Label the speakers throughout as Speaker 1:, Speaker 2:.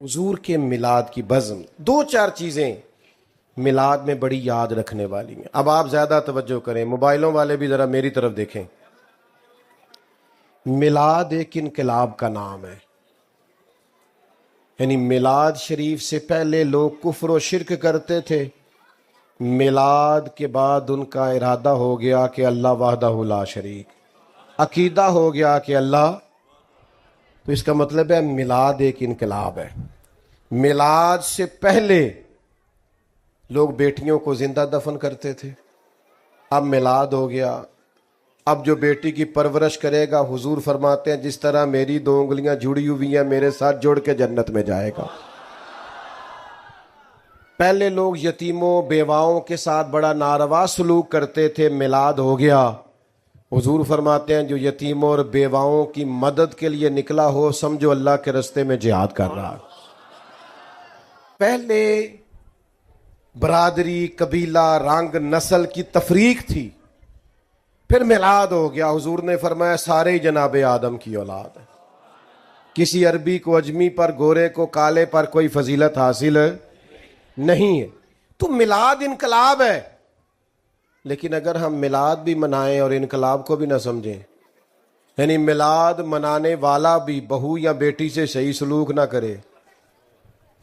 Speaker 1: حضور کے میلاد کی بزم دو چار چیزیں میلاد میں بڑی یاد رکھنے والی ہیں۔ اب آپ زیادہ توجہ کریں، موبائلوں والے بھی ذرا میری طرف دیکھیں۔ میلاد ایک انقلاب کا نام ہے، یعنی میلاد شریف سے پہلے لوگ کفر و شرک کرتے تھے، میلاد کے بعد ان کا ارادہ ہو گیا کہ اللہ وحدہ لا شریک، عقیدہ ہو گیا کہ اللہ، تو اس کا مطلب ہے میلاد ایک انقلاب ہے۔ میلاد سے پہلے لوگ بیٹیوں کو زندہ دفن کرتے تھے، اب میلاد ہو گیا، اب جو بیٹی کی پرورش کرے گا، حضور فرماتے ہیں جس طرح میری دو انگلیاں جڑی ہوئی ہیں میرے ساتھ جڑ کے جنت میں جائے گا۔ پہلے لوگ یتیموں بیواؤں کے ساتھ بڑا ناروا سلوک کرتے تھے، میلاد ہو گیا، حضور فرماتے ہیں جو یتیموں اور بیواؤں کی مدد کے لیے نکلا ہو سمجھو اللہ کے رستے میں جہاد کر رہا۔ پہلے برادری، قبیلہ، رنگ، نسل کی تفریق تھی، پھر میلاد ہو گیا، حضور نے فرمایا سارے ہی جناب آدم کی اولاد ہے، کسی عربی کو اجمی پر، گورے کو کالے پر کوئی فضیلت حاصل نہیں ہے۔ تو میلاد انقلاب ہے، لیکن اگر ہم میلاد بھی منائیں اور انقلاب کو بھی نہ سمجھیں، یعنی میلاد منانے والا بھی بہو یا بیٹی سے صحیح سلوک نہ کرے،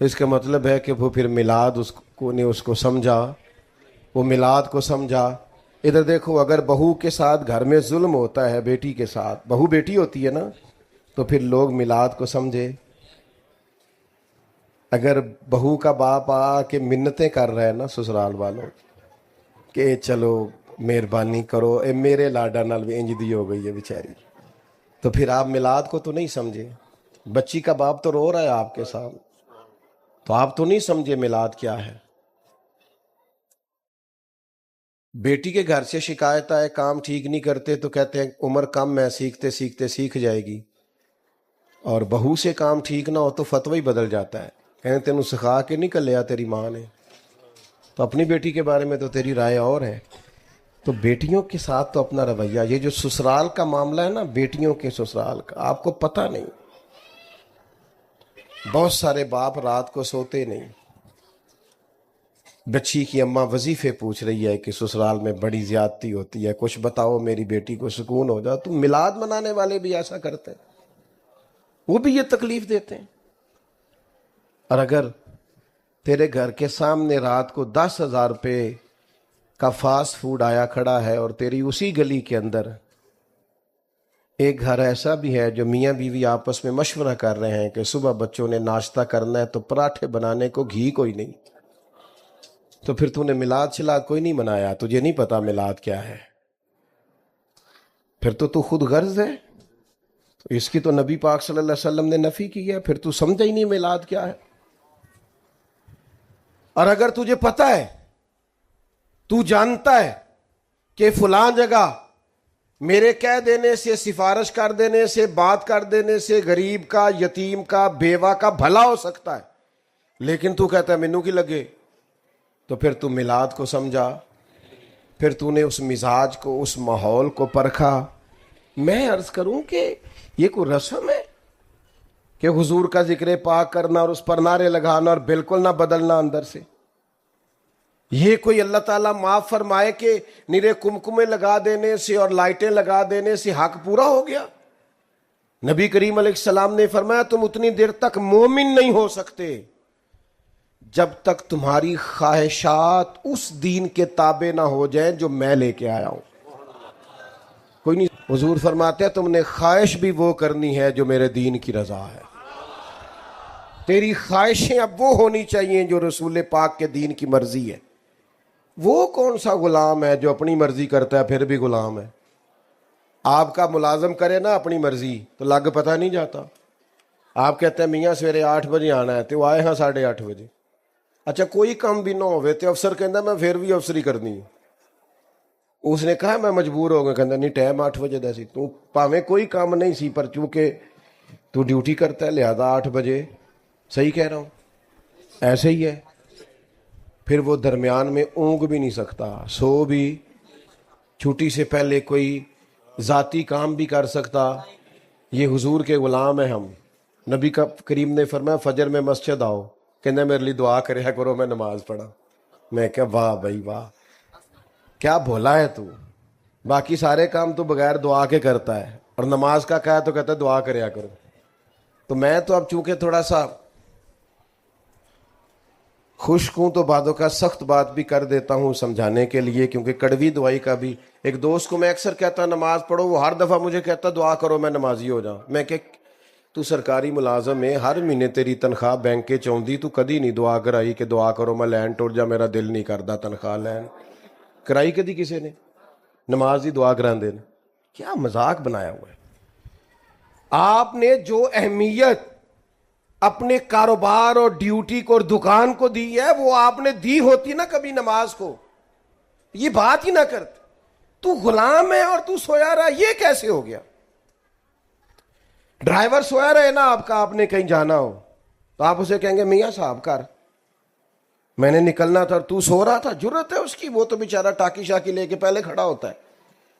Speaker 1: اس کا مطلب ہے کہ وہ پھر میلاد اس کو سمجھا، وہ میلاد کو سمجھا۔ ادھر دیکھو، اگر بہو کے ساتھ گھر میں ظلم ہوتا ہے، بیٹی کے ساتھ، بہو بیٹی ہوتی ہے نا، تو پھر لوگ میلاد کو سمجھے۔ اگر بہو کا باپ آ کے منتیں کر رہے ہیں نا سسرال والوں کہ چلو مہربانی کرو، اے میرے لاڈا نال بھی انج دی ہو گئی ہے بیچاری، تو پھر آپ میلاد کو تو نہیں سمجھے۔ بچی کا باپ تو رو رہا ہے آپ کے سامنے، تو آپ تو نہیں سمجھے میلاد کیا ہے۔ بیٹی کے گھر سے شکایت آئے کام ٹھیک نہیں کرتے تو کہتے ہیں عمر کم ہے، سیکھتے سیکھتے سیکھ جائے گی، اور بہو سے کام ٹھیک نہ ہو تو فتوی بدل جاتا ہے، کہیں تینوں سکھا کے نہیں کلیا تیری ماں نے، تو اپنی بیٹی کے بارے میں تو تیری رائے اور ہے۔ تو بیٹیوں کے ساتھ تو اپنا رویہ، یہ جو سسرال کا معاملہ ہے نا، بیٹیوں کے سسرال کا، آپ کو پتہ نہیں، بہت سارے باپ رات کو سوتے نہیں، بچی کی اماں وظیفے پوچھ رہی ہے کہ سسرال میں بڑی زیادتی ہوتی ہے، کچھ بتاؤ میری بیٹی کو سکون ہو جائے۔ تو میلاد منانے والے بھی ایسا کرتے ہیں، وہ بھی یہ تکلیف دیتے ہیں۔ اور اگر تیرے گھر کے سامنے رات کو 10,000 روپے کا فاسٹ فوڈ آیا کھڑا ہے، اور تیری اسی گلی کے اندر ایک گھر ایسا بھی ہے جو میاں بیوی آپس میں مشورہ کر رہے ہیں کہ صبح بچوں نے ناشتہ کرنا ہے تو پراٹھے بنانے کو گھی کوئی نہیں، تو پھر تو نے میلاد شلاد کوئی نہیں منایا، تجھے نہیں پتا میلاد کیا ہے، پھر تو خود غرض ہے، تو اس کی تو نبی پاک صلی اللہ علیہ وسلم نے نفی کی ہے، پھر تو سمجھا ہی نہیں میلاد کیا ہے۔ اور اگر تجھے پتا ہے، تو جانتا ہے کہ فلاں جگہ میرے کہہ دینے سے، سفارش کر دینے سے، بات کر دینے سے غریب کا، یتیم کا، بیوہ کا بھلا ہو سکتا ہے، لیکن تو کہتا ہے مینوں کی لگے، تو پھر تو میلاد کو سمجھا، پھر تو نے اس مزاج کو، اس ماحول کو پرکھا۔ میں عرض کروں کہ یہ کوئی رسم ہے کہ حضور کا ذکر پاک کرنا اور اس پر نعرے لگانا اور بالکل نہ بدلنا اندر سے؟ یہ کوئی اللہ تعالیٰ معاف فرمائے کہ نیرے کمکمے لگا دینے سے اور لائٹیں لگا دینے سے حق پورا ہو گیا؟ نبی کریم علیہ السلام نے فرمایا تم اتنی دیر تک مومن نہیں ہو سکتے جب تک تمہاری خواہشات اس دین کے تابع نہ ہو جائیں جو میں لے کے آیا ہوں۔ کوئی نہیں، حضور فرماتے ہیں تم نے خواہش بھی وہ کرنی ہے جو میرے دین کی رضا ہے، تیری خواہشیں اب وہ ہونی چاہیے جو رسول پاک کے دین کی مرضی ہے۔ وہ کون سا غلام ہے جو اپنی مرضی کرتا ہے پھر بھی غلام ہے؟ آپ کا ملازم کرے نا اپنی مرضی تو لگ پتہ نہیں جاتا۔ آپ کہتے ہیں میاں سویرے 8 بجے آنا ہے تو وہ آئے ہاں 8:30 بجے، اچھا کوئی کام بھی نہ ہوئے تو افسر کہندا میں پھر بھی افسری کرنی ہے، اس نے کہا میں مجبور ہو گیا، کہندا نہیں ٹائم 8 بجے دا سی، تو پاویں کوئی کام نہیں سی پر چونکہ تو ڈیوٹی کرتا ہے لہذا 8 بجے، صحیح کہہ رہا ہوں؟ ایسے ہی ہے، پھر وہ درمیان میں اونگ بھی نہیں سکتا، سو بھی، چھٹی سے پہلے کوئی ذاتی کام بھی کر سکتا۔ یہ حضور کے غلام ہیں ہم، نبی کا کریم نے فرمایا فجر میں مسجد آؤ، کہنے میرے لیے دعا کریا کرو میں نماز پڑھا۔ میں کہا واہ بھائی واہ، کیا بھولا ہے تو، باقی سارے کام تو بغیر دعا کے کرتا ہے، اور نماز کا کہا تو کہتا ہے دعا کریا کرو۔ تو میں تو اب چونکہ تھوڑا سا خشک ہوں تو بعدوں کا سخت بات بھی کر دیتا ہوں سمجھانے کے لیے، کیونکہ کڑوی دعائی کا بھی ایک دوست کو میں اکثر کہتا نماز پڑھو، وہ ہر دفعہ مجھے کہتا دعا کرو میں نمازی ہو جاؤں۔ میں کہ تو سرکاری ملازم ہے، ہر مہینے تیری تنخواہ بینک کے چوندی، تو کدی نہیں دعا کرائی کہ دعا کرو میں لین ٹوٹ جا، میرا دل نہیں کردا تنخواہ لین کرائی کدی کسی نے؟ نماز ہی دعا کران دینا، کیا مذاق بنایا ہوا ہے۔ آپ نے جو اہمیت اپنے کاروبار اور ڈیوٹی کو اور دکان کو دی ہے، وہ آپ نے دی ہوتی نا کبھی نماز کو، یہ بات ہی نہ کرتے۔ تو غلام ہے اور تو سویا رہا، یہ کیسے ہو گیا؟ ڈرائیور سویا رہے نا آپ کا، آپ نے کہیں جانا ہو تو آپ اسے کہیں گے میاں صاحب کر، میں نے نکلنا تھا اور تو سو رہا تھا۔ جرت ہے اس کی، وہ تو بیچارہ ٹاکی شاکی لے کے پہلے کھڑا ہوتا ہے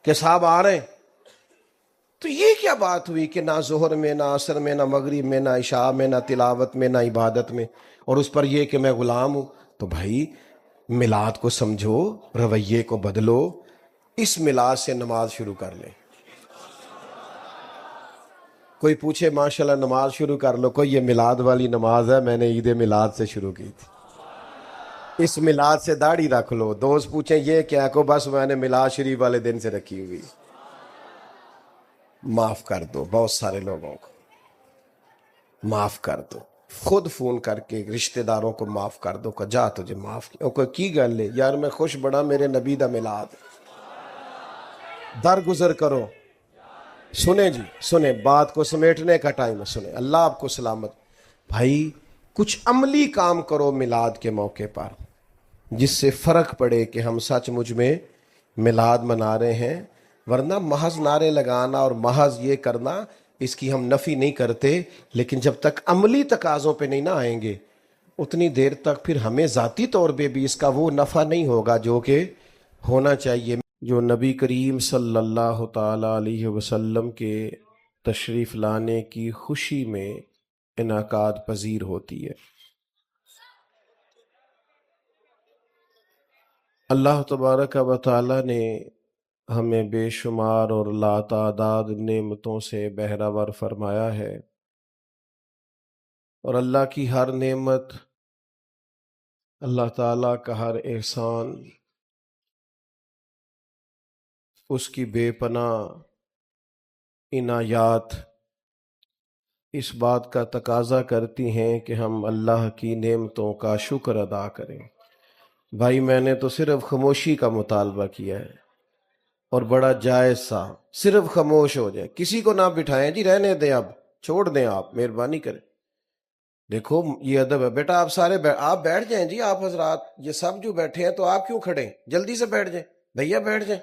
Speaker 1: کہ صاحب آ رہے ہیں۔ تو یہ کیا بات ہوئی کہ نہ ظہر میں، نہ عصر میں، نہ مغرب میں، نہ عشاء میں، نہ تلاوت میں، نہ عبادت میں، اور اس پر یہ کہ میں غلام ہوں؟ تو بھائی میلاد کو سمجھو، رویے کو بدلو، اس میلاد سے نماز شروع کر لیں۔ کوئی پوچھے ماشاءاللہ نماز شروع کر لو، کوئی یہ میلاد والی نماز ہے، میں نے عید میلاد سے شروع کی تھی، اس میلاد سے داڑھی رکھ لو۔ دوست پوچھیں یہ کیا، کو بس میں نے میلاد شریف والے دن سے رکھی ہوئی۔ معاف کر دو، بہت سارے لوگوں کو معاف کر دو، خود فون کر کے رشتہ داروں کو معاف کر دو کہ جا تجھے معاف کیا۔ کوئی کی گل ہے یار، میں خوش بڑا میرے نبی دا میلاد، درگزر کرو۔ سنیں جی سنیں، بات کو سمیٹنے کا ٹائم ہے، سنیں، اللہ آپ کو سلامت۔ بھائی کچھ عملی کام کرو میلاد کے موقع پر، جس سے فرق پڑے کہ ہم سچ مجھ میں میلاد منا رہے ہیں۔ ورنہ محض نعرے لگانا اور محض یہ کرنا، اس کی ہم نفی نہیں کرتے، لیکن جب تک عملی تقاضوں پہ نہیں نہ آئیں گے اتنی دیر تک پھر ہمیں ذاتی طور پہ بھی اس کا وہ نفع نہیں ہوگا جو کہ ہونا چاہیے، جو نبی کریم صلی اللہ تعالی علیہ وسلم کے تشریف لانے کی خوشی میں انعقاد پذیر ہوتی ہے۔ اللہ تبارک و تعالی نے ہمیں بے شمار اور لاتعداد نعمتوں سے بہرہور فرمایا ہے، اور اللہ کی ہر نعمت، اللہ تعالیٰ کا ہر احسان، اس کی بے پناہ عنایات اس بات کا تقاضا کرتی ہیں کہ ہم اللہ کی نعمتوں کا شکر ادا کریں۔ بھائی میں نے تو صرف خاموشی کا مطالبہ کیا ہے، اور بڑا جائز سا، صرف خاموش ہو جائے، کسی کو نہ بٹھائیں جی، رہنے دیں، اب چھوڑ دیں، آپ مہربانی کریں۔ دیکھو یہ ادب ہے بیٹا، آپ سارے آپ بیٹھ جائیں جی، آپ حضرات یہ سب جو بیٹھے ہیں تو آپ کیوں کھڑے ہیں؟ جلدی سے بیٹھ جائیں بھیا، بیٹھ جائیں۔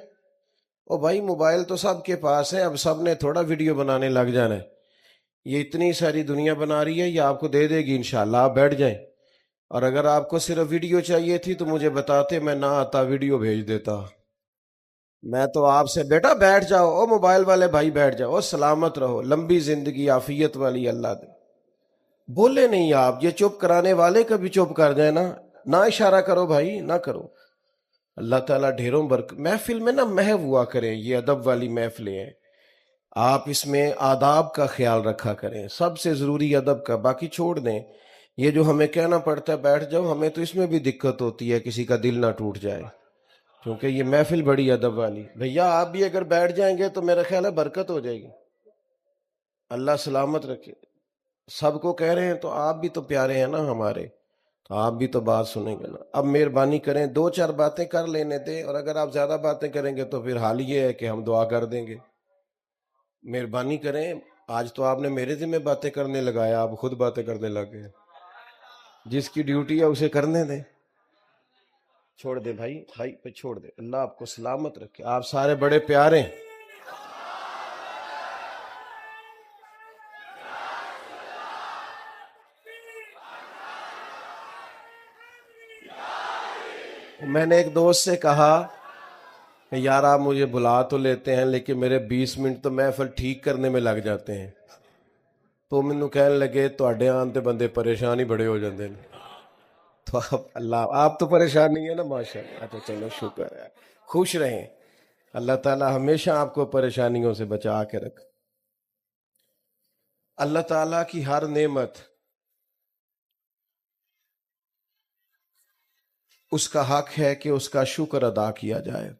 Speaker 1: او بھائی موبائل تو سب کے پاس ہے، اب سب نے تھوڑا ویڈیو بنانے لگ جانا ہے، یہ اتنی ساری دنیا بنا رہی ہے، یہ آپ کو دے دے گی انشاءاللہ، آپ بیٹھ جائیں۔ اور اگر آپ کو صرف ویڈیو چاہیے تھی تو مجھے بتاتے، میں نہ آتا ویڈیو بھیج دیتا۔ میں تو آپ سے بیٹا بیٹھ جاؤ، او موبائل والے بھائی بیٹھ جاؤ، او سلامت رہو، لمبی زندگی عافیت والی اللہ دے۔ بولے نہیں آپ، یہ چپ کرانے والے کبھی چپ کر جائے نا، نہ اشارہ کرو بھائی، نہ کرو۔ اللہ تعالیٰ ڈھیروں برکت، محفل میں نہ محو ہوا کریں، یہ ادب والی محفلیں ہیں، آپ اس میں آداب کا خیال رکھا کریں، سب سے ضروری ادب کا، باقی چھوڑ دیں۔ یہ جو ہمیں کہنا پڑتا ہے بیٹھ جاؤ، ہمیں تو اس میں بھی دقت ہوتی ہے کسی کا دل نہ ٹوٹ جائے، کیونکہ یہ محفل بڑی ادب والی۔ بھیا آپ بھی اگر بیٹھ جائیں گے تو میرا خیال ہے برکت ہو جائے گی، اللہ سلامت رکھے۔ سب کو کہہ رہے ہیں تو آپ بھی تو پیارے ہیں نا ہمارے، تو آپ بھی تو بات سنیں گے نا۔ اب مہربانی کریں، دو چار باتیں کر لینے دیں، اور اگر آپ زیادہ باتیں کریں گے تو پھر حال یہ ہے کہ ہم دعا کر دیں گے۔ مہربانی کریں، آج تو آپ نے میرے ذمہ باتیں کرنے لگایا، آپ خود باتیں کرنے لگ گئے۔ جس کی ڈیوٹی ہے اسے کرنے دیں، چھوڑ دیں بھائی، بھائی پہ چھوڑ دیں۔ اللہ آپ کو سلامت رکھے، آپ سارے بڑے پیارے ہیں۔ میں نے ایک دوست سے کہا کہ یار آپ مجھے بلا تو لیتے ہیں لیکن میرے 20 منٹ تو محفل ٹھیک کرنے میں لگ جاتے ہیں، تو ਮੈਨੂੰ ਕਹਿਣ ਲੱਗੇ ਤੁਹਾਡੇ ਆਉਣ ਤੇ ਬੰਦੇ ਪਰੇਸ਼ਾਨ ਹੀ ਬੜੇ ਹੋ ਜਾਂਦੇ ਨੇ। تو آپ تو پریشان نہیں ہے نا ماشاءاللہ؟ اچھا چلو شکر ہے، خوش رہیں، اللہ تعالیٰ ہمیشہ آپ کو پریشانیوں سے بچا کے رکھ۔ اللہ تعالیٰ کی ہر نعمت اس کا حق ہے کہ اس کا شکر ادا کیا جائے،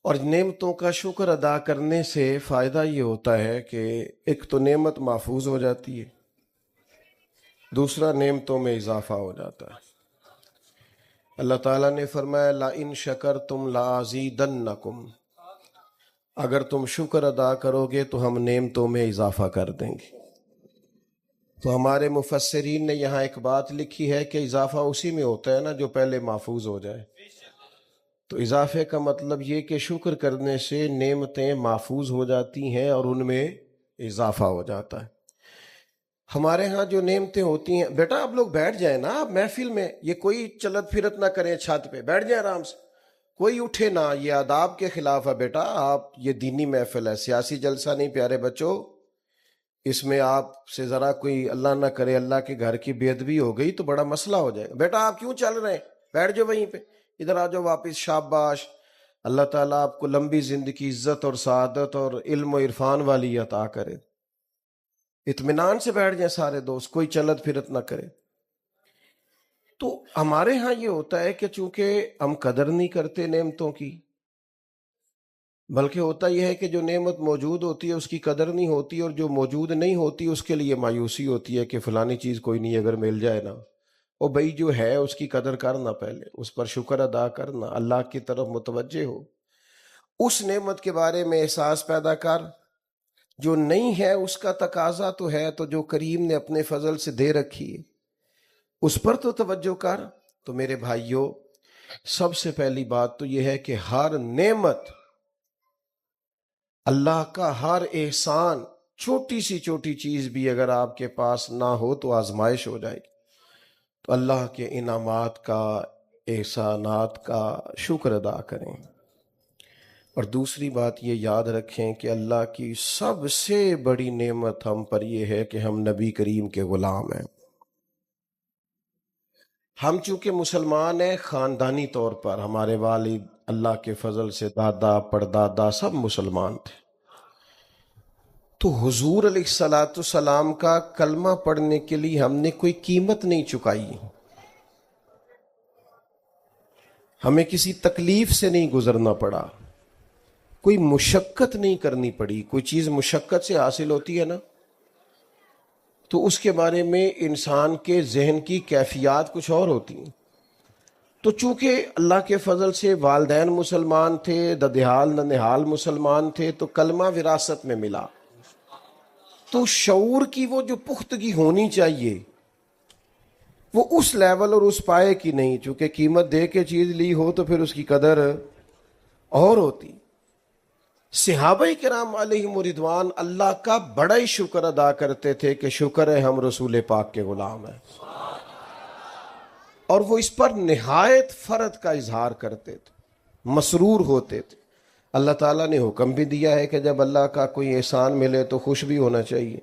Speaker 1: اور نعمتوں کا شکر ادا کرنے سے فائدہ یہ ہوتا ہے کہ ایک تو نعمت محفوظ ہو جاتی ہے، دوسرا نعمتوں میں اضافہ ہو جاتا ہے۔ اللہ تعالیٰ نے فرمایا لَإِن شَكَرْتُمْ لَأَزِيدَنَّكُمْ، اگر تم شکر ادا کرو گے تو ہم نعمتوں میں اضافہ کر دیں گے۔ تو ہمارے مفسرین نے یہاں ایک بات لکھی ہے کہ اضافہ اسی میں ہوتا ہے نا جو پہلے محفوظ ہو جائے۔ تو اضافے کا مطلب یہ کہ شکر کرنے سے نعمتیں محفوظ ہو جاتی ہیں اور ان میں اضافہ ہو جاتا ہے۔ ہمارے ہاں جو نعمتیں ہوتی ہیں، بیٹا آپ لوگ بیٹھ جائیں نا، آپ محفل میں یہ کوئی چلت پھرت نہ کریں، چھت پہ بیٹھ جائیں آرام سے، کوئی اٹھے نہ، یہ آداب کے خلاف ہے بیٹا۔ آپ یہ دینی محفل ہے، سیاسی جلسہ نہیں پیارے بچوں۔ اس میں آپ سے ذرا کوئی اللہ نہ کرے اللہ کے گھر کی بے ادبی ہو گئی تو بڑا مسئلہ ہو جائے گا۔ بیٹا آپ کیوں چل رہے ہیں، بیٹھ جاؤ وہیں پہ، ادھر آ جاؤ واپس، شاباش۔ اللہ تعالیٰ آپ کو لمبی زندگی، عزت اور سعادت اور علم و عرفان والی عطا کرے۔ اطمینان سے بیٹھ جائیں سارے دوست، کوئی چلت پھرت نہ کرے۔ تو ہمارے ہاں یہ ہوتا ہے کہ چونکہ ہم قدر نہیں کرتے نعمتوں کی، بلکہ ہوتا یہ ہے کہ جو نعمت موجود ہوتی ہے اس کی قدر نہیں ہوتی، اور جو موجود نہیں ہوتی اس کے لیے مایوسی ہوتی ہے کہ فلانی چیز کوئی نہیں، اگر مل جائے نا، اور بھائی جو ہے اس کی قدر کرنا، پہلے اس پر شکر ادا کرنا، اللہ کی طرف متوجہ ہو، اس نعمت کے بارے میں احساس پیدا کر۔ جو نہیں ہے اس کا تقاضا تو ہے، تو جو کریم نے اپنے فضل سے دے رکھی ہے اس پر تو توجہ کر۔ تو میرے بھائیوں، سب سے پہلی بات تو یہ ہے کہ ہر نعمت، اللہ کا ہر احسان، چھوٹی سی چھوٹی چیز بھی اگر آپ کے پاس نہ ہو تو آزمائش ہو جائے گی۔ تو اللہ کے انعامات کا، احسانات کا شکر ادا کریں۔ اور دوسری بات یہ یاد رکھیں کہ اللہ کی سب سے بڑی نعمت ہم پر یہ ہے کہ ہم نبی کریم کے غلام ہیں۔ ہم چونکہ مسلمان ہیں خاندانی طور پر، ہمارے والد اللہ کے فضل سے دادا پردادا سب مسلمان تھے، تو حضور علیہ الصلاۃ والسلام کا کلمہ پڑھنے کے لیے ہم نے کوئی قیمت نہیں چکائی، ہمیں کسی تکلیف سے نہیں گزرنا پڑا، کوئی مشقت نہیں کرنی پڑی۔ کوئی چیز مشقت سے حاصل ہوتی ہے نا، تو اس کے بارے میں انسان کے ذہن کی کیفیات کچھ اور ہوتی ہیں۔ تو چونکہ اللہ کے فضل سے والدین مسلمان تھے، ددحال ننہال مسلمان تھے، تو کلمہ وراثت میں ملا، تو شعور کی وہ جو پختگی ہونی چاہیے وہ اس لیول اور اس پائے کی نہیں، چونکہ قیمت دے کے چیز لی ہو تو پھر اس کی قدر اور ہوتی۔ صحابہ کرام علیہم رضوان اللہ کا بڑا ہی شکر ادا کرتے تھے کہ شکر ہے ہم رسول پاک کے غلام ہیں، اور وہ اس پر نہایت فرد کا اظہار کرتے تھے، مسرور ہوتے تھے۔ اللہ تعالیٰ نے حکم بھی دیا ہے کہ جب اللہ کا کوئی احسان ملے تو خوش بھی ہونا چاہیے۔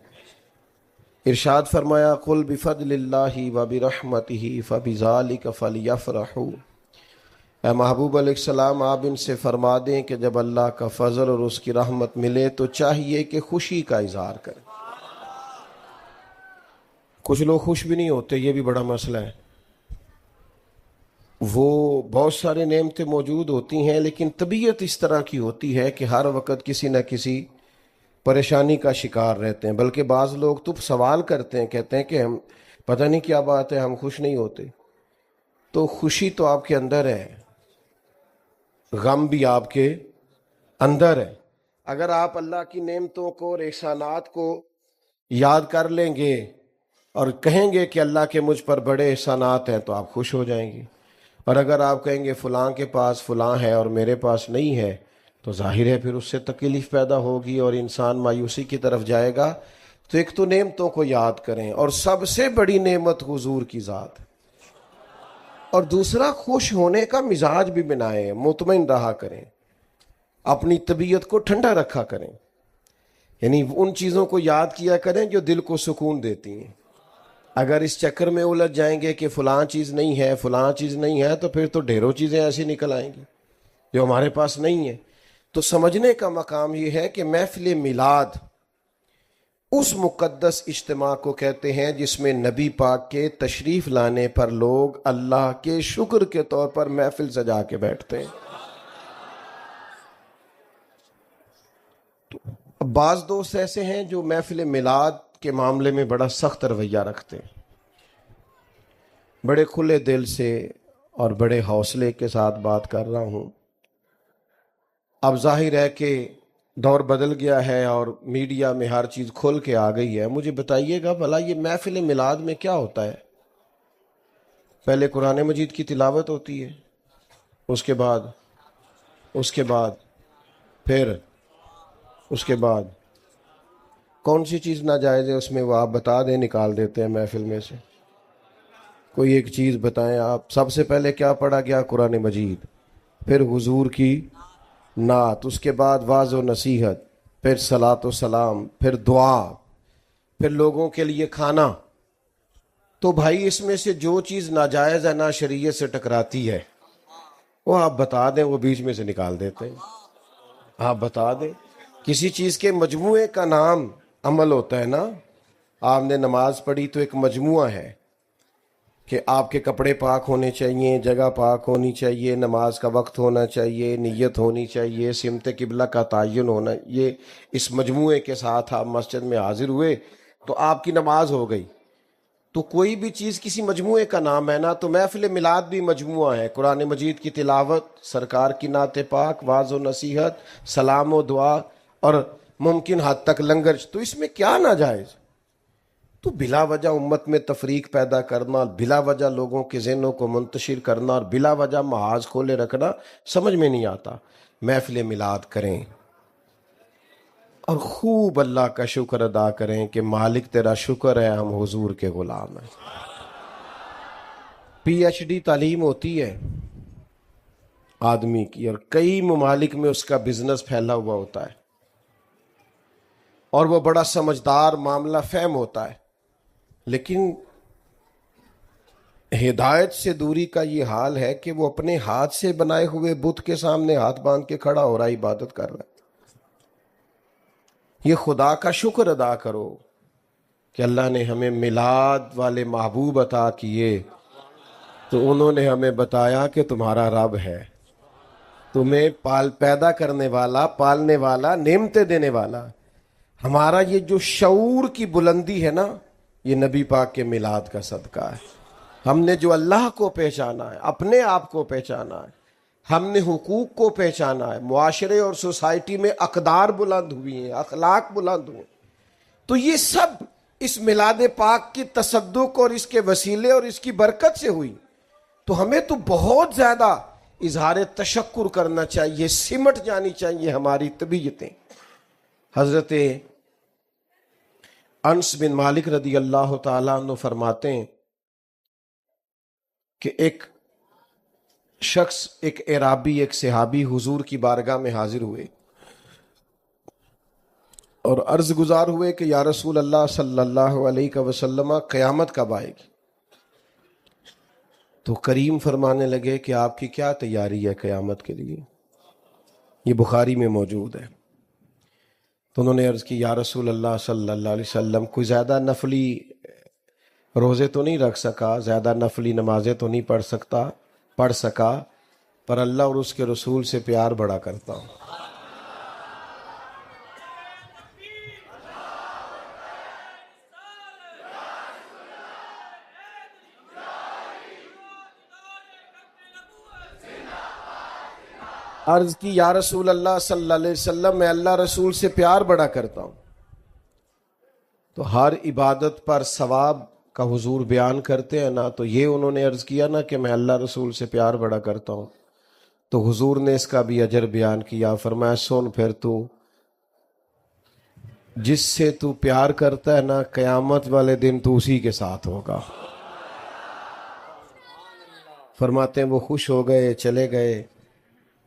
Speaker 1: ارشاد فرمایا قل بفضل اللہ وبرحمتہ فبذلک فلیفرحوا، اے محبوب علیہ السلام آپ ان سے فرما دیں کہ جب اللہ کا فضل اور اس کی رحمت ملے تو چاہیے کہ خوشی کا اظہار کریں۔ کچھ لوگ خوش بھی نہیں ہوتے، یہ بھی بڑا مسئلہ ہے۔ وہ بہت سارے نعمتیں موجود ہوتی ہیں لیکن طبیعت اس طرح کی ہوتی ہے کہ ہر وقت کسی نہ کسی پریشانی کا شکار رہتے ہیں، بلکہ بعض لوگ تو سوال کرتے ہیں، کہتے ہیں کہ ہم پتہ نہیں کیا بات ہے ہم خوش نہیں ہوتے۔ تو خوشی تو آپ کے اندر ہے، غم بھی آپ کے اندر ہے۔ اگر آپ اللہ کی نعمتوں کو اور احسانات کو یاد کر لیں گے اور کہیں گے کہ اللہ کے مجھ پر بڑے احسانات ہیں تو آپ خوش ہو جائیں گے، اور اگر آپ کہیں گے فلاں کے پاس فلاں ہے اور میرے پاس نہیں ہے تو ظاہر ہے پھر اس سے تکلیف پیدا ہوگی اور انسان مایوسی کی طرف جائے گا۔ تو ایک تو نعمتوں کو یاد کریں، اور سب سے بڑی نعمت حضور کی ذات، اور دوسرا خوش ہونے کا مزاج بھی بنائیں، مطمئن رہا کریں، اپنی طبیعت کو ٹھنڈا رکھا کریں۔ یعنی ان چیزوں کو یاد کیا کریں جو دل کو سکون دیتی ہیں. اگر اس چکر میں الجھ جائیں گے کہ فلاں چیز نہیں ہے فلاں چیز نہیں ہے تو پھر تو ڈھیروں چیزیں ایسی نکل آئیں گی جو ہمارے پاس نہیں ہیں. تو سمجھنے کا مقام یہ ہے کہ محفل میلاد اس مقدس اجتماع کو کہتے ہیں جس میں نبی پاک کے تشریف لانے پر لوگ اللہ کے شکر کے طور پر محفل سجا کے بیٹھتے ہیں. تو بعض دوست ایسے ہیں جو محفل میلاد کے معاملے میں بڑا سخت رویہ رکھتے ہیں. بڑے کھلے دل سے اور بڑے حوصلے کے ساتھ بات کر رہا ہوں. اب ظاہر ہے کہ دور بدل گیا ہے اور میڈیا میں ہر چیز کھل کے آ گئی ہے. مجھے بتائیے گا بھلا یہ محفل میلاد میں کیا ہوتا ہے؟ پہلے قرآن مجید کی تلاوت ہوتی ہے، اس کے بعد کون سی چیز ناجائز ہے اس میں، وہ آپ بتا دیں، نکال دیتے ہیں محفل میں سے. کوئی ایک چیز بتائیں آپ. سب سے پہلے کیا پڑھا گیا؟ قرآن مجید، پھر حضور کی نعت، اس کے بعد واعظ و نصیحت، پھر صلاۃ و سلام، پھر دعا، پھر لوگوں کے لیے کھانا. تو بھائی اس میں سے جو چیز ناجائز ہے نا شریعت سے ٹکراتی ہے وہ آپ بتا دیں، وہ بیچ میں سے نکال دیتے ہیں. آپ بتا دیں. کسی چیز کے مجموعے کا نام عمل ہوتا ہے نا. آپ نے نماز پڑھی تو ایک مجموعہ ہے کہ آپ کے کپڑے پاک ہونے چاہیے، جگہ پاک ہونی چاہیے، نماز کا وقت ہونا چاہیے، نیت ہونی چاہیے، سمت قبلہ کا تعین ہونا. یہ اس مجموعے کے ساتھ آپ مسجد میں حاضر ہوئے تو آپ کی نماز ہو گئی. تو کوئی بھی چیز کسی مجموعے کا نام ہے نا. تو محفل میلاد بھی مجموعہ ہے. قرآن مجید کی تلاوت، سرکار کی نعت پاک، واعظ و نصیحت، سلام و دعا اور ممکن حد تک لنگر. تو اس میں کیا ناجائز؟ تو بلا وجہ امت میں تفریق پیدا کرنا، بلا وجہ لوگوں کے ذہنوں کو منتشر کرنا اور بلا وجہ محاذ کھولے رکھنا سمجھ میں نہیں آتا. محفل میلاد کریں اور خوب اللہ کا شکر ادا کریں کہ مالک تیرا شکر ہے ہم حضور کے غلام ہیں. پی ایچ ڈی تعلیم ہوتی ہے آدمی کی اور کئی ممالک میں اس کا بزنس پھیلا ہوا ہوتا ہے اور وہ بڑا سمجھدار، معاملہ فہم ہوتا ہے. لیکن ہدایت سے دوری کا یہ حال ہے کہ وہ اپنے ہاتھ سے بنائے ہوئے بت کے سامنے ہاتھ باندھ کے کھڑا ہو رہا ہے، عبادت کر رہا ہے. یہ خدا کا شکر ادا کرو کہ اللہ نے ہمیں میلاد والے محبوب عطا کیے تو انہوں نے ہمیں بتایا کہ تمہارا رب ہے، تمہیں پیدا کرنے والا، پالنے والا، نعمتیں دینے والا. ہمارا یہ جو شعور کی بلندی ہے نا، یہ نبی پاک کے میلاد کا صدقہ ہے. ہم نے جو اللہ کو پہچانا ہے، اپنے آپ کو پہچانا ہے، ہم نے حقوق کو پہچانا ہے، معاشرے اور سوسائٹی میں اقدار بلند ہوئی ہیں، اخلاق بلند ہوئے. تو یہ سب اس میلاد پاک کی تصدق اور اس کے وسیلے اور اس کی برکت سے ہوئی. تو ہمیں تو بہت زیادہ اظہار تشکر کرنا چاہیے، سمٹ جانی چاہیے ہماری طبیعتیں. حضرت انس بن مالک رضی اللہ تعالیٰ عنہ فرماتے ہیں کہ ایک شخص، ایک اعرابی، ایک صحابی حضور کی بارگاہ میں حاضر ہوئے اور عرض گزار ہوئے کہ یا رسول اللہ صلی اللہ علیہ وسلم قیامت کب آئے گی؟ تو کریم فرمانے لگے کہ آپ کی کیا تیاری ہے قیامت کے لیے؟ یہ بخاری میں موجود ہے. تو انہوں نے عرض کی یا رسول اللہ صلی اللہ علیہ وسلم کوئی زیادہ نفلی روزے تو نہیں رکھ سکا، زیادہ نفلی نمازیں تو نہیں پڑھ سکا، پر اللہ اور اس کے رسول سے پیار بڑا کرتا ہوں. عرض کی یا رسول اللہ صلی اللہ علیہ وسلم میں اللہ رسول سے پیار بڑا کرتا ہوں. تو ہر عبادت پر ثواب کا حضور بیان کرتے ہیں نا، تو یہ انہوں نے عرض کیا نا کہ میں اللہ رسول سے پیار بڑا کرتا ہوں، تو حضور نے اس کا بھی اجر بیان کیا. فرمایا سن پھر تو جس سے تو پیار کرتا ہے نا، قیامت والے دن تو اسی کے ساتھ ہوگا. فرماتے ہیں وہ خوش ہو گئے، چلے گئے.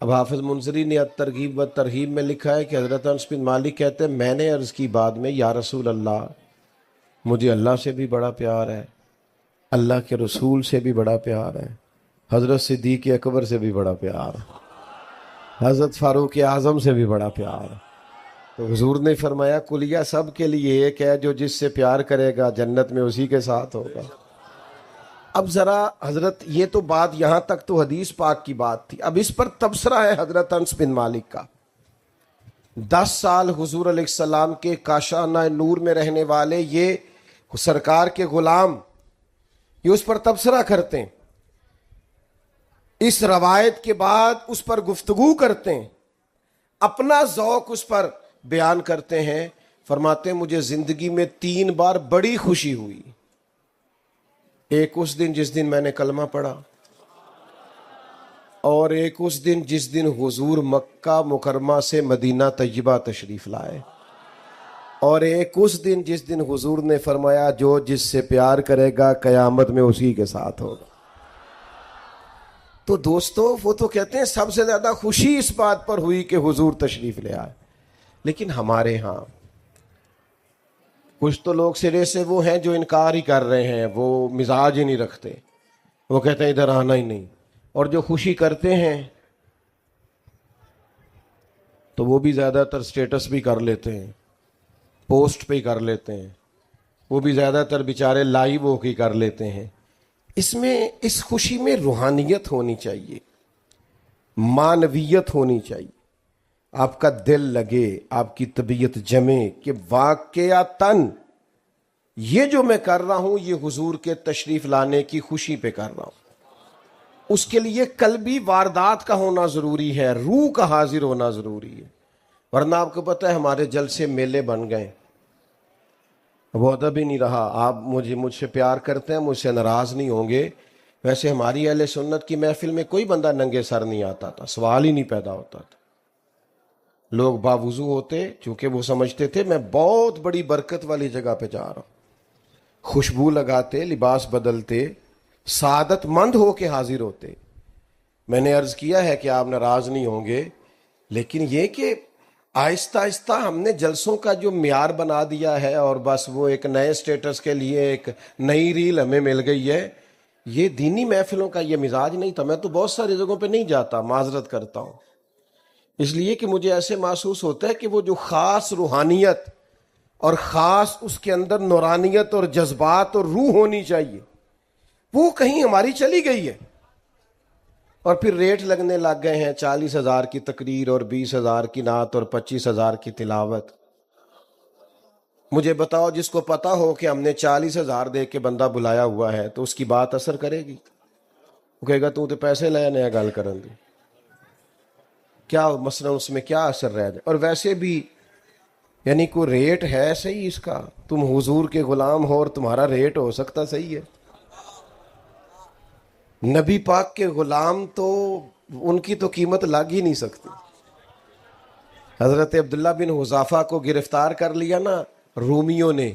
Speaker 1: اب حافظ منذری نے ترغیب و ترہیب میں لکھا ہے کہ حضرت انس بن مالک کہتے ہیں میں نے عرض کی بعد میں یا رسول اللہ مجھے اللہ سے بھی بڑا پیار ہے، اللہ کے رسول سے بھی بڑا پیار ہے، حضرت صدیق اکبر سے بھی بڑا پیار ہے، حضرت فاروق اعظم سے بھی بڑا پیار ہے۔ تو حضور نے فرمایا کلیہ سب کے لیے ایک ہے، جو جس سے پیار کرے گا جنت میں اسی کے ساتھ ہوگا۔ اب ذرا حضرت یہ تو بات یہاں تک تو حدیث پاک کی بات تھی، اب اس پر تبصرہ ہے حضرت انس بن مالک کا۔ 10 سال حضور علیہ السلام کے کاشانہ نور میں رہنے والے یہ سرکار کے غلام یہ اس پر تبصرہ کرتے ہیں، اس روایت کے بعد اس پر گفتگو کرتے ہیں، اپنا ذوق اس پر بیان کرتے ہیں۔ فرماتے ہیں مجھے زندگی میں 3 بار بڑی خوشی ہوئی، ایک اس دن جس دن میں نے کلمہ پڑھا، اور ایک اس دن جس دن حضور مکہ مکرمہ سے مدینہ طیبہ تشریف لائے، اور ایک اس دن جس دن حضور نے فرمایا جو جس سے پیار کرے گا قیامت میں اسی کے ساتھ ہوگا۔ تو دوستو وہ تو کہتے ہیں سب سے زیادہ خوشی اس بات پر ہوئی کہ حضور تشریف لے آئے، لیکن ہمارے ہاں کچھ تو لوگ سرے سے وہ ہیں جو انکار ہی کر رہے ہیں، وہ مزاج ہی نہیں رکھتے، وہ کہتے ہیں ادھر آنا ہی نہیں، اور جو خوشی کرتے ہیں تو وہ بھی زیادہ تر سٹیٹس بھی کر لیتے ہیں، پوسٹ پہ ہی کر لیتے ہیں، وہ بھی زیادہ تر بیچارے لائیو ہو کے کر لیتے ہیں۔ اس خوشی میں روحانیت ہونی چاہیے، معنویت ہونی چاہیے، آپ کا دل لگے، آپ کی طبیعت جمے کہ واقعتاً یہ جو میں کر رہا ہوں یہ حضور کے تشریف لانے کی خوشی پہ کر رہا ہوں۔ اس کے لیے قلبی واردات کا ہونا ضروری ہے، روح کا حاضر ہونا ضروری ہے، ورنہ آپ کو پتہ ہے ہمارے جلسے میلے بن گئے، وہ ادب ہی نہیں رہا۔ آپ مجھ سے پیار کرتے ہیں، مجھ سے ناراض نہیں ہوں گے۔ ویسے ہماری اہل سنت کی محفل میں کوئی بندہ ننگے سر نہیں آتا تھا، سوال ہی نہیں پیدا ہوتا تھا، لوگ باوضو ہوتے، چونکہ وہ سمجھتے تھے میں بہت بڑی برکت والی جگہ پہ جا رہا ہوں، خوشبو لگاتے، لباس بدلتے، سعادت مند ہو کے حاضر ہوتے۔ میں نے عرض کیا ہے کہ آپ ناراض نہیں ہوں گے، لیکن یہ کہ آہستہ آہستہ ہم نے جلسوں کا جو معیار بنا دیا ہے، اور بس وہ ایک نئے سٹیٹس کے لیے ایک نئی ریل ہمیں مل گئی ہے، یہ دینی محفلوں کا یہ مزاج نہیں تھا۔ میں تو بہت ساری جگہوں پہ نہیں جاتا، معذرت کرتا ہوں، اس لیے کہ مجھے ایسے محسوس ہوتا ہے کہ وہ جو خاص روحانیت اور خاص اس کے اندر نورانیت اور جذبات اور روح ہونی چاہیے وہ کہیں ہماری چلی گئی ہے، اور پھر ریٹ لگنے لگ گئے ہیں 40,000 کی تقریر اور 20,000 کی نعت اور 25,000 کی تلاوت۔ مجھے بتاؤ جس کو پتا ہو کہ ہم نے 40,000 دے کے بندہ بلایا ہوا ہے تو اس کی بات اثر کرے گی؟ وہ کہے گا تو پیسے لیا نیا گل کرن دی، کیا مثلا اس میں کیا اثر رہ جائے؟ اور ویسے بھی یعنی کوئی ریٹ ہے صحیح اس کا؟ تم حضور کے غلام ہو اور تمہارا ریٹ ہو سکتا صحیح ہے؟ نبی پاک کے غلام تو ان کی تو قیمت لگ ہی نہیں سکتی۔ حضرت عبداللہ بن حذافہ کو گرفتار کر لیا نا رومیوں نے،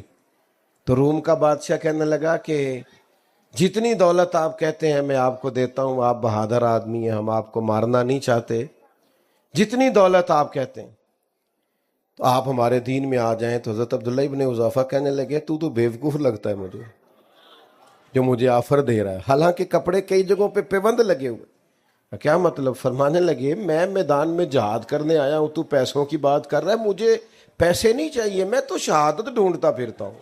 Speaker 1: تو روم کا بادشاہ کہنے لگا کہ جتنی دولت آپ کہتے ہیں میں آپ کو دیتا ہوں، آپ بہادر آدمی ہیں، ہم آپ کو مارنا نہیں چاہتے، جتنی دولت آپ کہتے ہیں تو آپ ہمارے دین میں آ جائیں۔ تو حضرت عبداللہ بن حذافہ کہنے لگے تو بیوقوف لگتا ہے مجھے جو مجھے آفر دے رہا ہے، حالانکہ کپڑے کئی جگہوں پہ پیوند لگے ہوئے۔ کیا مطلب؟ فرمانے لگے میں میدان میں جہاد کرنے آیا ہوں، تو پیسوں کی بات کر رہا ہے، مجھے پیسے نہیں چاہیے، میں تو شہادت ڈھونڈتا پھرتا ہوں۔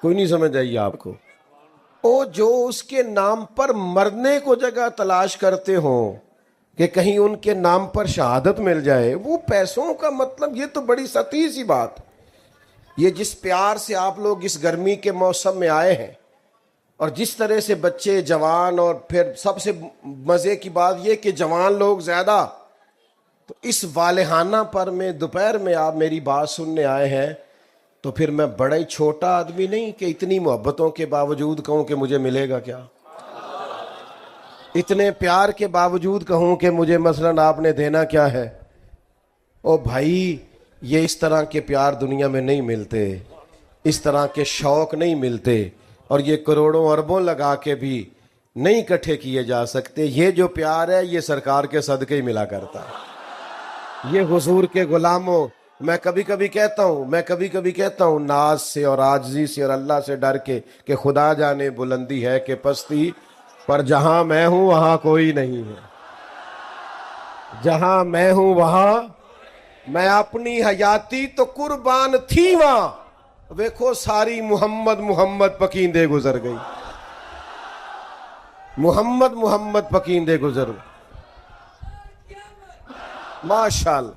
Speaker 1: کوئی نہیں سمجھ آئی آپ کو؟ او جو اس کے نام پر مرنے کو جگہ تلاش کرتے ہوں کہ کہیں ان کے نام پر شہادت مل جائے، وہ پیسوں کا مطلب یہ تو بڑی سطحی سی بات۔ یہ جس پیار سے آپ لوگ اس گرمی کے موسم میں آئے ہیں، اور جس طرح سے بچے جوان، اور پھر سب سے مزے کی بات یہ کہ جوان لوگ زیادہ، تو اس والہانہ پر میں دوپہر میں آپ میری بات سننے آئے ہیں، تو پھر میں بڑا ہی چھوٹا آدمی نہیں کہ اتنی محبتوں کے باوجود کہوں کہ مجھے ملے گا کیا، اتنے پیار کے باوجود کہوں کہ مجھے مثلاً آپ نے دینا کیا ہے۔ او بھائی یہ اس طرح کے پیار دنیا میں نہیں ملتے، اس طرح کے شوق نہیں ملتے، اور یہ کروڑوں اربوں لگا کے بھی نہیں اکٹھے کیے جا سکتے. یہ جو پیار ہے یہ سرکار کے صدقے ہی ملا کرتا ہے. یہ حضور کے غلاموں، میں کبھی کبھی کہتا ہوں ناز سے اور عاجزی سے اور اللہ سے ڈر کے کہ خدا جانے بلندی ہے کہ پستی، پر جہاں میں ہوں وہاں کوئی نہیں ہے. جہاں میں ہوں وہاں میں اپنی حیاتی تو قربان تھی وہاں، ویکھو ساری محمد محمد پکیندے گزر گئی. محمد پکیندے گزر گئی. ماشاءاللہ.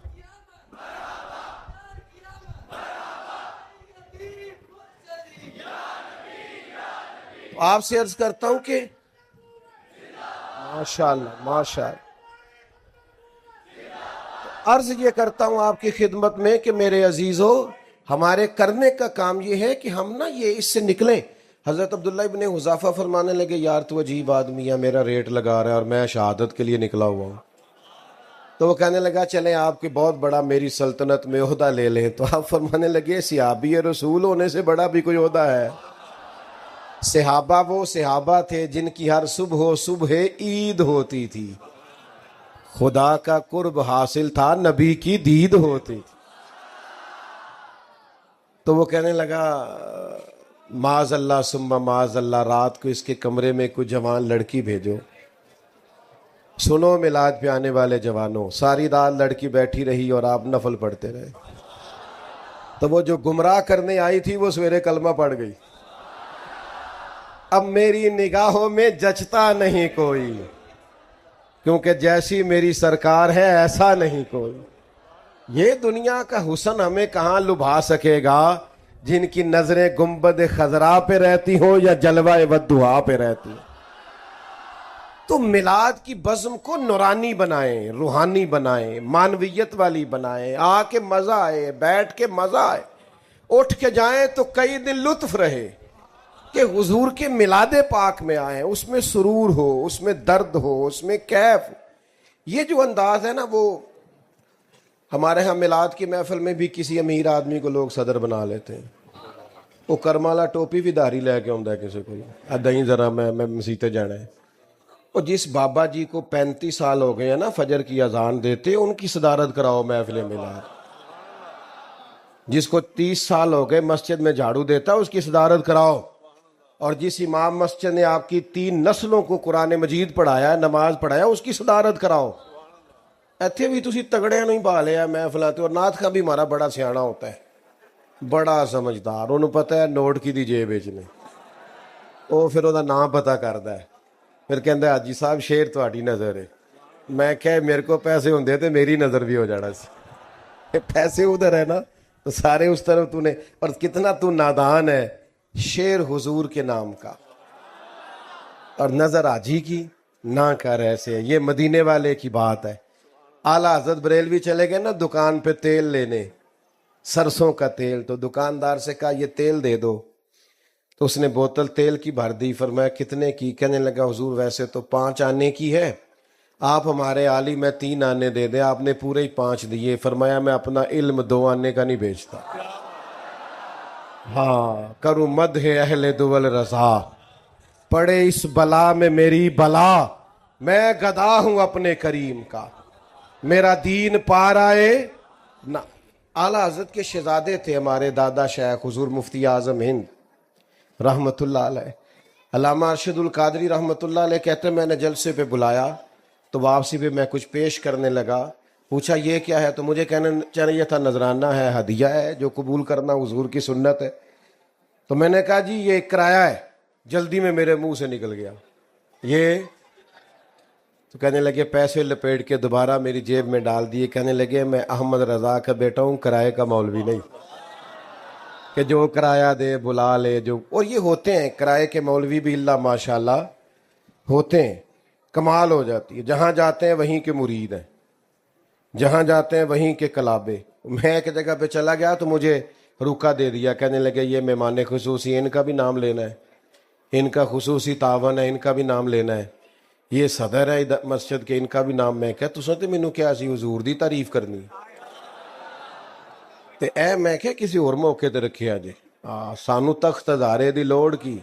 Speaker 1: آپ سے عرض کرتا ہوں کہ ماشاءاللہ عرض یہ کرتا ہوں آپ کی خدمت میں کہ میرے عزیزو، ہمارے کرنے کا کام یہ ہے کہ ہم نا یہ اس سے نکلیں. حضرت عبداللہ ابن حذیفہ فرمانے لگے یار تو عجیب آدمی ہے، میرا ریٹ لگا رہا ہے اور میں شہادت کے لیے نکلا ہوا ہوں. تو وہ کہنے لگا چلیں آپ کے بہت بڑا میری سلطنت میں عہدہ لے لیں. تو آپ فرمانے لگے صحابی رسول ہونے سے بڑا بھی کوئی عہدہ ہے؟ صحابہ وہ صحابہ تھے جن کی ہر صبح عید ہوتی تھی. خدا کا قرب حاصل تھا، نبی کی دید ہوتی تھی. تو وہ کہنے لگا معاذ اللہ ثم معاذ اللہ، رات کو اس کے کمرے میں کوئی جوان لڑکی بھیجو. سنو میلاد پہ آنے والے جوانوں، ساری رات لڑکی بیٹھی رہی اور آپ نفل پڑھتے رہے. تو وہ جو گمراہ کرنے آئی تھی وہ سویرے کلمہ پڑھ گئی. اب میری نگاہوں میں جچتا نہیں کوئی، کیونکہ جیسی میری سرکار ہے ایسا نہیں کوئی. یہ دنیا کا حسن ہمیں کہاں لبھا سکے گا جن کی نظریں گنبد خضرا پہ رہتی ہوں یا جلوہ والدہا پہ رہتی ہوں. تو میلاد کی بزم کو نورانی بنائیں، روحانی بنائیں، معنویت والی بنائیں. آ کے مزہ آئے، بیٹھ کے مزہ آئے، اٹھ کے جائیں تو کئی دن لطف رہے کہ حضور کے میلاد پاک میں آئیں، اس میں سرور ہو، اس میں درد ہو، اس میں کیف. یہ جو انداز ہے نا، وہ ہمارے ہاں میلاد کی محفل میں بھی کسی امیر آدمی کو لوگ صدر بنا لیتے ہیں. وہ کرمالا ٹوپی بھی داری لے کے آتا ہے کسی کو، ادائیں ذرا میں مسیتے جانا ہے. اور جس بابا جی کو 35 سال ہو گئے ہیں نا فجر کی اذان دیتے، ان کی صدارت کراؤ محفل میلاد. جس کو 30 سال ہو گئے مسجد میں جھاڑو دیتا اس کی صدارت کراؤ. اور جس امام مسجد نے آپ کی 3 نسلوں کو قرآن مجید پڑھایا، نماز پڑھایا، اس کی صدارت کراؤ. ایتھے بھی تسی تگڑے نہیں پا لیا محفلاتے. اور نعت کا بھی ہمارا بڑا سیاڑا ہوتا ہے، بڑا سمجھدار، انہوں پتہ ہے نوٹ کی دی جیب بیچنے، وہ پھر وہ نام پتہ کرتا ہے. پھر کہندا ہے حاجی صاحب شیر تہاڈی نظر ہے. میں کہ میرے کو پیسے ہوندے تے میری نظر بھی ہو جانا سی. پیسے ادھر ہے نا تو سارے اس طرف تو نے. اور کتنا تو نادان ہے. شیر حضور کے نام کا اور نظر حاجی کی نہ کر ایسے. یہ مدینے والے کی بات ہے. اعلیٰ حضرت بریلوی چلے گئے نا دکان پہ تیل لینے، سرسوں کا تیل. تو دکاندار سے کہا یہ تیل دے دو. تو اس نے بوتل تیل کی بھر دی. فرمایا کتنے کی؟ کہنے لگا حضور ویسے تو 5 آنے کی ہے، آپ ہمارے عالی میں 3 آنے دے دیں. آپ نے پورے ہی 5 دیے. فرمایا میں اپنا علم 2 آنے کا نہیں بیچتا. ہاں کروں مدح اہل دول رضا، پڑے اس بلا میں میری بلا. میں گدا ہوں اپنے کریم کا، میرا دین پار آئے نہ. اعلیٰ حضرت کے شہزادے تھے ہمارے دادا شیخ حضور مفتی اعظم ہند رحمت اللہ علیہ. علامہ ارشد القادری رحمت اللہ علیہ کہتے ہیں میں نے جلسے پہ بلایا تو واپسی پہ میں کچھ پیش کرنے لگا. پوچھا یہ کیا ہے؟ تو مجھے کہنا چاہیے تھا نذرانہ ہے، ہدیہ ہے جو قبول کرنا حضور کی سنت ہے. تو میں نے کہا جی یہ کرایہ ہے. جلدی میں میرے منہ سے نکل گیا یہ. تو کہنے لگے پیسے لپیٹ کے دوبارہ میری جیب میں ڈال دیے. کہنے لگے میں احمد رضا کا بیٹا ہوں، کرائے کا مولوی نہیں کہ جو کرایہ دے بلا لے. جو اور یہ ہوتے ہیں کرائے کے مولوی بھی اللہ ماشاءاللہ ہوتے ہیں، کمال ہو جاتی ہے. جہاں جاتے ہیں وہیں کے مرید ہیں، جہاں جاتے ہیں وہیں کے کلابے. میں ایک جگہ پہ چلا گیا تو مجھے روکا دے دیا. کہنے لگے یہ مہمان خصوصی، ان کا بھی نام لینا ہے، ان کا خصوصی تعاون ہے، ان کا بھی نام لینا ہے. یہ صدر ہے مسجد کے، ان کا بھی نام. میں کہ تساں تے مینوں کیا سی حضور دی تعریف کرنی تے اے میں کہ کسی اور موقع تے رکھیا جے. سانو تخت ہزارے دی لوڑ کی.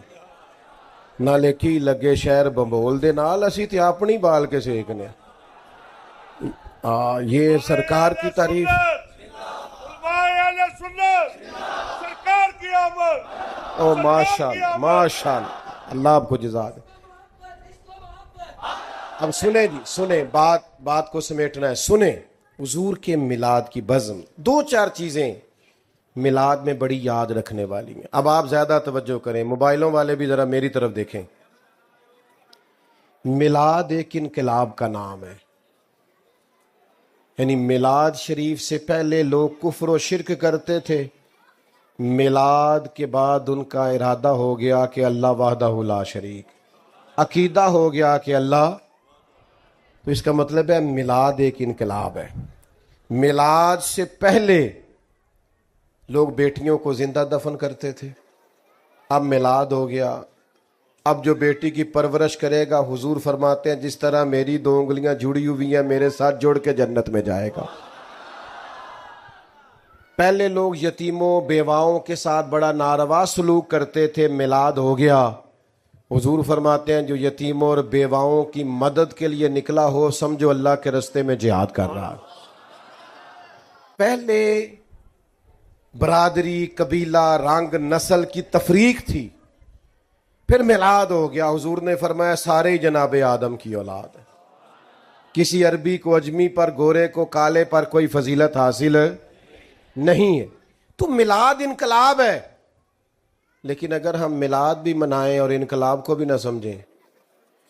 Speaker 1: ਨਾਲੇ ਕੀ ਲੱਗੇ ਸ਼ਹਿਰ ਬੰਬੋਲ ਦੇ ਨਾਲ, ਅਸੀਂ ਤੇ ਆਪਣੀ ਬਾਲ ਕੇ ਸੇਕਨੇ। یہ سرکار کی تعریف،
Speaker 2: سرکار کی آمد،
Speaker 1: او ماشاءاللہ ماشاءاللہ، اللہ آپ کو جزا دے۔ اب سنیں جی، سنیں، بات کو سمیٹنا ہے، سنیں حضور کے میلاد کی بزم، دو چار چیزیں میلاد میں بڑی یاد رکھنے والی ہیں۔ اب آپ زیادہ توجہ کریں، موبائلوں والے بھی ذرا میری طرف دیکھیں۔ میلاد ایک انقلاب کا نام ہے، یعنی میلاد شریف سے پہلے لوگ کفر و شرک کرتے تھے، میلاد کے بعد ان کا ارادہ ہو گیا کہ اللہ وحدہ لا شریک، عقیدہ ہو گیا کہ اللہ، تو اس کا مطلب ہے میلاد ایک انقلاب ہے۔ میلاد سے پہلے لوگ بیٹیوں کو زندہ دفن کرتے تھے، اب میلاد ہو گیا، اب جو بیٹی کی پرورش کرے گا، حضور فرماتے ہیں جس طرح میری دو انگلیاں جڑی ہوئی ہیں میرے ساتھ جوڑ کے جنت میں جائے گا۔ پہلے لوگ یتیموں بیواؤں کے ساتھ بڑا ناروا سلوک کرتے تھے، میلاد ہو گیا، حضور فرماتے ہیں جو یتیموں اور بیواؤں کی مدد کے لیے نکلا ہو سمجھو اللہ کے رستے میں جہاد کر رہا ہے۔ پہلے برادری، قبیلہ، رنگ، نسل کی تفریق تھی، پھر میلاد ہو گیا، حضور نے فرمایا سارے ہی جناب آدم کی اولاد ہے، کسی عربی کو اجمی پر، گورے کو کالے پر کوئی فضیلت حاصل نہیں ہے۔ تو میلاد انقلاب ہے، لیکن اگر ہم میلاد بھی منائیں اور انقلاب کو بھی نہ سمجھیں،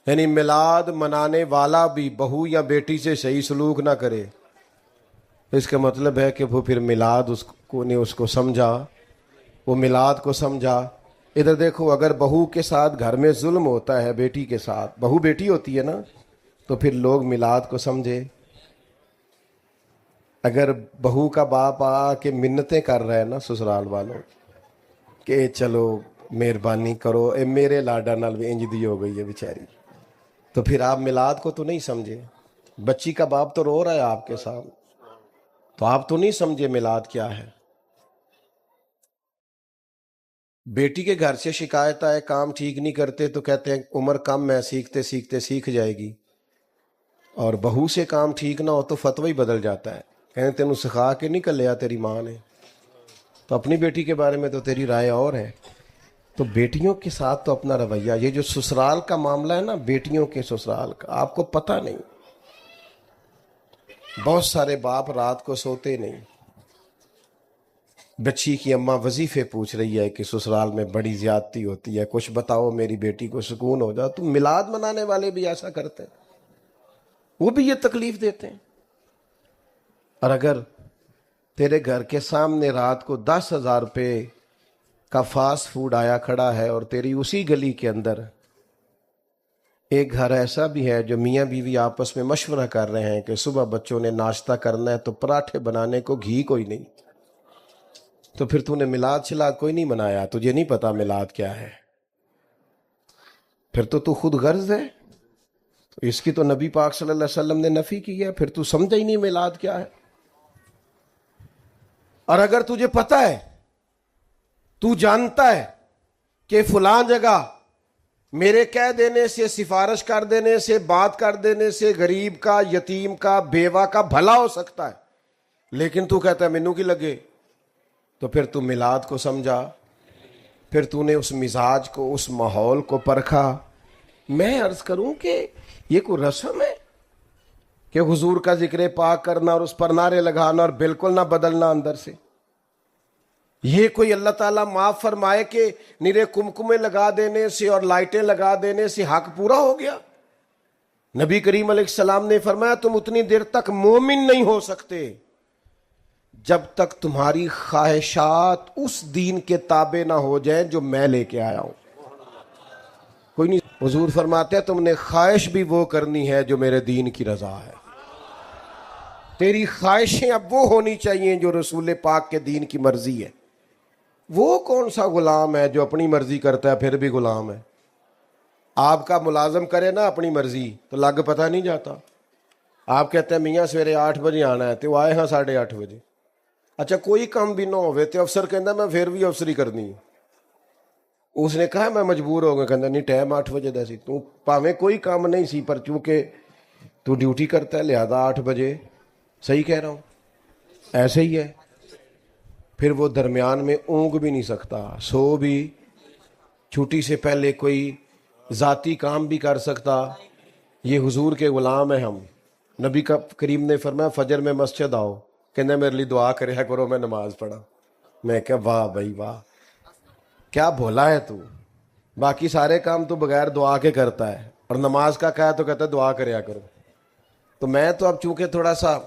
Speaker 1: یعنی میلاد منانے والا بھی بہو یا بیٹی سے صحیح سلوک نہ کرے، اس کا مطلب ہے کہ وہ پھر میلاد اس کو سمجھا، وہ میلاد کو سمجھا۔ ادھر دیکھو، اگر بہو کے ساتھ گھر میں ظلم ہوتا ہے، بیٹی کے ساتھ، بہو بیٹی ہوتی ہے نا، تو پھر لوگ میلاد کو سمجھے۔ اگر بہو کا باپ آ کے منتیں کر رہا ہے نا سسرال والوں کہ چلو مہربانی کرو، اے میرے لاڈا نال بھی انج دی ہو گئی ہے بیچاری، تو پھر آپ میلاد کو تو نہیں سمجھے۔ بچی کا باپ تو رو رہا ہے آپ کے سامنے، تو آپ تو نہیں سمجھے میلاد کیا ہے۔ بیٹی کے گھر سے شکایت آئے کام ٹھیک نہیں کرتے تو کہتے ہیں عمر کم ہے، سیکھتے سیکھتے سیکھ جائے گی، اور بہو سے کام ٹھیک نہ ہو تو فتوی بدل جاتا ہے، کہتے تینوں سکھا کے نہیں کلیا تیری ماں نے، تو اپنی بیٹی کے بارے میں تو تیری رائے اور ہے۔ تو بیٹیوں کے ساتھ تو اپنا رویہ، یہ جو سسرال کا معاملہ ہے نا، بیٹیوں کے سسرال کا آپ کو پتہ نہیں، بہت سارے باپ رات کو سوتے نہیں، بچی کی اماں وظیفے پوچھ رہی ہے کہ سسرال میں بڑی زیادتی ہوتی ہے، کچھ بتاؤ میری بیٹی کو سکون ہو جائے۔ تو میلاد منانے والے بھی ایسا کرتے ہیں، وہ بھی یہ تکلیف دیتے ہیں۔ اور اگر تیرے گھر کے سامنے رات کو 10,000 روپے کا فاسٹ فوڈ آیا کھڑا ہے، اور تیری اسی گلی کے اندر ایک گھر ایسا بھی ہے جو میاں بیوی آپس میں مشورہ کر رہے ہیں کہ صبح بچوں نے ناشتہ کرنا ہے تو پراٹھے بنانے کو گھی کوئی نہیں، تو پھر تو نے میلاد شلاد کوئی نہیں منایا، تجھے نہیں پتا میلاد کیا ہے، پھر تو خود غرض ہے، تو اس کی تو نبی پاک صلی اللہ علیہ وسلم نے نفی کی ہے، پھر تو سمجھا ہی نہیں میلاد کیا ہے۔ اور اگر تجھے پتا ہے، تو جانتا ہے کہ فلاں جگہ میرے کہہ دینے سے، سفارش کر دینے سے، بات کر دینے سے غریب کا، یتیم کا، بیوہ کا بھلا ہو سکتا ہے، لیکن تو کہتا ہے مینوں کی لگے، تو پھر تو میلاد کو سمجھا، پھر تو نے اس مزاج کو، اس ماحول کو پرکھا۔ میں عرض کروں کہ یہ کوئی رسم ہے کہ حضور کا ذکر پاک کرنا اور اس پر نعرے لگانا اور بالکل نہ بدلنا اندر سے؟ یہ کوئی اللہ تعالیٰ معاف فرمائے کہ نیرے کمکمے لگا دینے سے اور لائٹیں لگا دینے سے حق پورا ہو گیا؟ نبی کریم علیہ السلام نے فرمایا تم اتنی دیر تک مومن نہیں ہو سکتے جب تک تمہاری خواہشات اس دین کے تابع نہ ہو جائیں جو میں لے کے آیا ہوں۔ کوئی نہیں، حضور فرماتے ہیں تم نے خواہش بھی وہ کرنی ہے جو میرے دین کی رضا ہے، تیری خواہشیں اب وہ ہونی چاہیے جو رسول پاک کے دین کی مرضی ہے۔ وہ کون سا غلام ہے جو اپنی مرضی کرتا ہے پھر بھی غلام ہے؟ آپ کا ملازم کرے نا اپنی مرضی تو لگ پتہ نہیں جاتا۔ آپ کہتے ہیں میاں سویرے 8 بجے آنا ہے تو وہ آئے ہاں 8:30 بجے، اچھا کوئی کام بھی نہ ہوئے تو افسر کہندا میں پھر بھی افسری کرنی ہے، اس نے کہا میں مجبور ہو گیا, کہنا نہیں ٹائم 8 بجے دا سی, تو پاویں کوئی کام نہیں سی پر چونکہ تو ڈیوٹی کرتا ہے لہذا 8 بجے. صحیح کہہ رہا ہوں, ایسے ہی ہے. پھر وہ درمیان میں اونگ بھی نہیں سکتا, سو بھی, چھٹی سے پہلے کوئی ذاتی کام بھی کر سکتا. یہ حضور کے غلام ہیں ہم. نبی کا کریم نے فرمایا فجر میں مسجد آؤ, کہنا میرے لیے دعا کریا کرو میں نماز پڑھا. میں کہا واہ بھائی واہ, کیا بھولا ہے تو, باقی سارے کام تو بغیر دعا کے کرتا ہے اور نماز کا کہا تو کہتا ہے دعا کریا کرو. تو میں تو اب چونکہ تھوڑا سا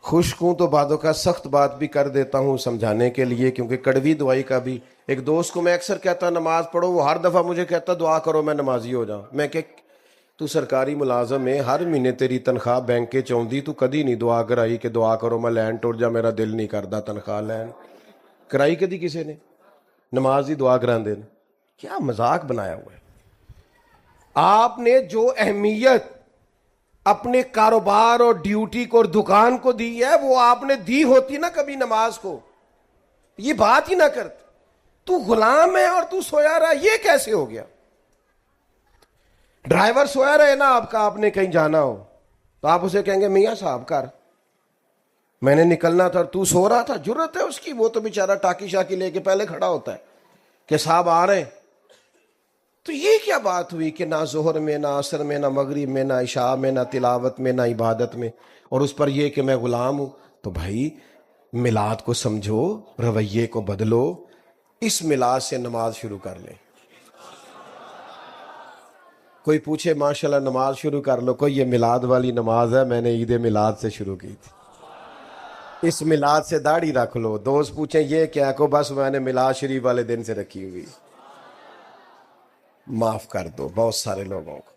Speaker 1: خشک ہوں تو بعدوں کا سخت بات بھی کر دیتا ہوں سمجھانے کے لیے, کیونکہ کڑوی دعائی کا بھی. ایک دوست کو میں اکثر کہتا نماز پڑھو, وہ ہر دفعہ مجھے کہتا دعا کرو میں نمازی ہو جاؤں. میں کہ تو سرکاری ملازم ہے, ہر مہینے تیری تنخواہ بینک کے چوندی, تو کدی نہیں دعا کرائی کہ دعا کرو میں لین ٹوٹ جا, میرا دل نہیں کرتا تنخواہ لین کرائی کدی کسی نے, نماز ہی دعا کرا دین. کیا مذاق بنایا ہوا ہے. آپ نے جو اہمیت اپنے کاروبار اور ڈیوٹی کو اور دکان کو دی ہے وہ آپ نے دی ہوتی نا کبھی نماز کو, یہ بات ہی نہ کرتے. تو غلام ہے اور تو سویا رہا, یہ کیسے ہو گیا؟ ڈرائیور سویا رہے نا آپ کا, آپ نے کہیں جانا ہو تو آپ اسے کہیں گے میاں صاحب کر, میں نے نکلنا تھا اور تو سو رہا تھا. جرت ہے اس کی, وہ تو بیچارہ ٹاکی شاکی لے کے پہلے کھڑا ہوتا ہے کہ صاحب آ رہے ہیں. تو یہ کیا بات ہوئی کہ نہ ظہر میں نہ عصر میں نہ مغرب میں نہ عشاء میں نہ تلاوت میں نہ عبادت میں, اور اس پر یہ کہ میں غلام ہوں. تو بھائی میلاد کو سمجھو, رویے کو بدلو, اس میلاد سے نماز شروع کر لیں. کوئی پوچھے ماشاءاللہ نماز شروع کر لو, کوئی یہ میلاد والی نماز ہے, میں نے عید میلاد سے شروع کی تھی. اس میلاد سے داڑھی رکھ لو. دوست پوچھیں یہ کیا, کو بس میں نے میلاد شریف والے دن سے رکھی ہوئی. معاف کر دو بہت سارے لوگوں کو.